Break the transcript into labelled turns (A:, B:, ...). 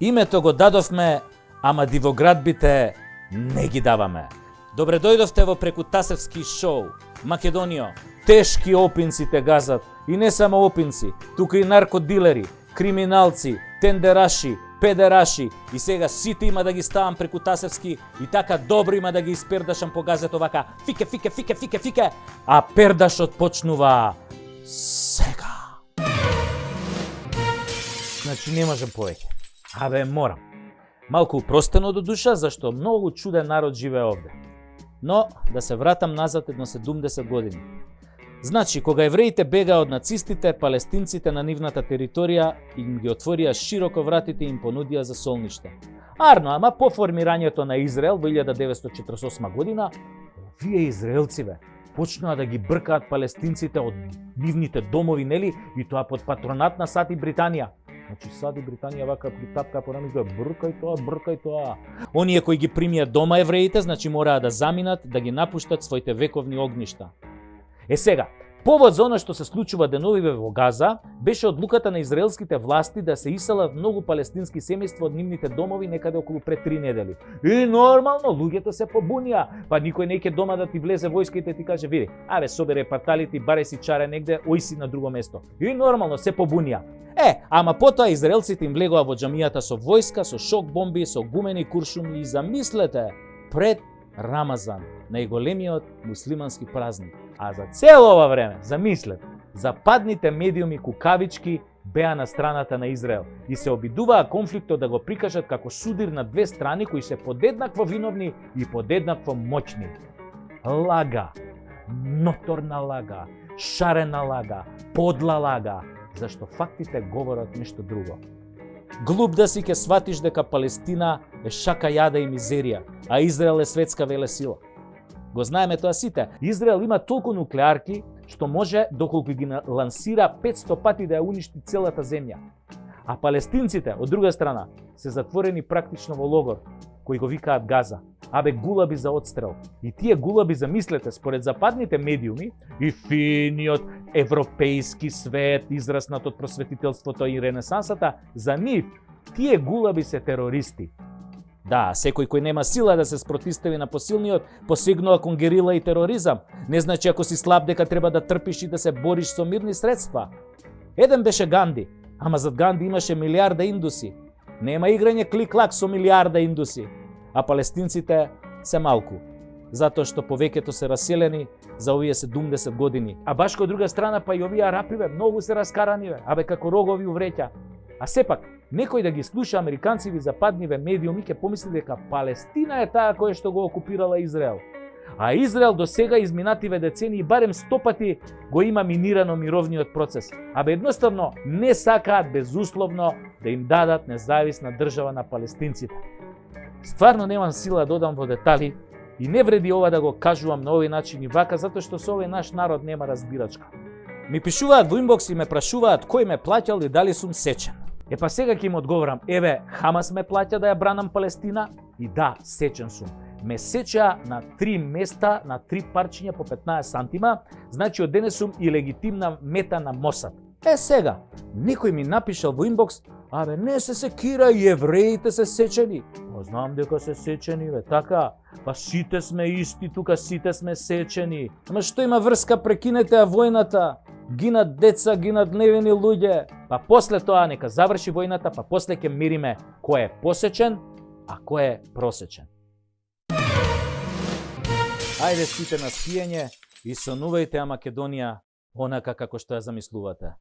A: Името го дадовме, ама дивоградбите не ги даваме. Добре дојдовте во Прекутасевски шоу. Македонијо, тешки опинци те газат. И не само опинци, тука и наркодилери, криминалци, тендераши, педераши. И сега сите има да ги ставам Прекутасевски и така добро има да ги испердашам по газето вака. Фике, фике, фике, фике, фике. А пердашот почнува сега. Значи не можем повеќе. Абе, морам. Малку упростено до душа, зашто многу чуден народ живее овде. Но, да се вратам назад едно 70 години. Значи, кога евреите бегаа од нацистите, палестинците на нивната територија им ги отворија широко вратите и им понудија за солниште. Арно, ама по формирањето на Израел во 1948 година, овие израелциве почнаа да ги бркаат палестинците од нивните домови, нели? И тоа под патронат на САД и Британија. Значи САД и Британија вака притапка по рами, бркај тоа. Оние кои ги примијат дома евреите, значи мораа да заминат, да ги напуштат своите вековни огништа. Е сега, повод за оно што се случува деновиве во Газа, беше одлуката на израелските власти да се иселат многу палестински семејства од нивните домови некаде околу пред 3 недели. И нормално, луѓето се побунија, па никој не ќе дома да ти влезе војска и ти каже, види, абе собере парталите и баре си чаре негде, ој си на друго место. И нормално се побунија. Ама потоа израелците им влегоа во џамијата со војска, со шок бомби, со гумени куршуми и замислете, пред Рамазан, најголемиот муслимански празник. А за цело ова време, замислете, западните медиуми кукавички беа на страната на Израел и се обидуваа конфликтот да го прикажат како судир на две страни кои се подеднакво виновни и подеднакво моćни. Лага, ноторна лага, шарена лага, подла лага, зашто фактите говорат нешто друго. Глуп да си ќе сватиш дека Палестина е шака јада и мизерија, а Израел е светска велесила. Го знаеме тоа сите. Израел има толку нуклеарки што може доколку ги лансира 500 пати да ја уништи целата земја. А палестинците, од друга страна, се затворени практично во логор, кој го викаат Газа. Абе гулаби за отстрел. И тие гулаби, замислете, според западните медиуми и финиот европејски свет, израснат од просветителството и ренесансата, за нив тие гулаби се терористи. Да, секој кој нема сила да се спротистави на посилниот, посегнува кон герила и тероризам. Не значи ако си слаб дека треба да трпиш и да се бориш со мирни средства. Еден беше Ганди, ама зад Ганди имаше милиарда индуси. Нема играње клик-клак со милиарда индуси. А палестинците се малку, затоа што повеќето се раселени за овие 70 години. А баш кон друга страна па и овие арапиве многу се раскараниве, абе како рогови увреќа. А сепак, некој да ги слуша американци и западниве медиуми ќе помисли дека Палестина е таа која што го окупирала Израел. А Израел до сега изминативе децении барем 100 пати го има минирано мировниот процес. Абе едноставно не сакаат безусловно да им дадат независна држава на палестинците. Стварно немам сила да одам во детали и не вреди ова да го кажувам на овој начин и вака, затоа што со овој наш народ нема разбирачка. Ми пишуваат во инбокс и ме прашуваат кој ме плаќал и дали сум сечен. Па сега ќе им одговорам, еве, Хамас ме плаќа да ја бранам Палестина и да, сечен сум. Ме сеча на 3 места, на 3 парчиња по 15 сантима, значи од денес сум и легитимна мета на Мосад. Сега, некој ми напишал во инбокс, абе не се секира и евреите се сечени. Знам дека се сечени, бе, така. Па сите сме исти, тука сите сме сечени. Ама што има врска, прекинете ја војната. Гинат деца, гинат невини луѓе. Па после тоа нека заврши војната, па после ќе мериме кој е посечен, а кој е просечен. Ајде сите на спиење и сонувајте ја Македонија онака како што ја замислувате.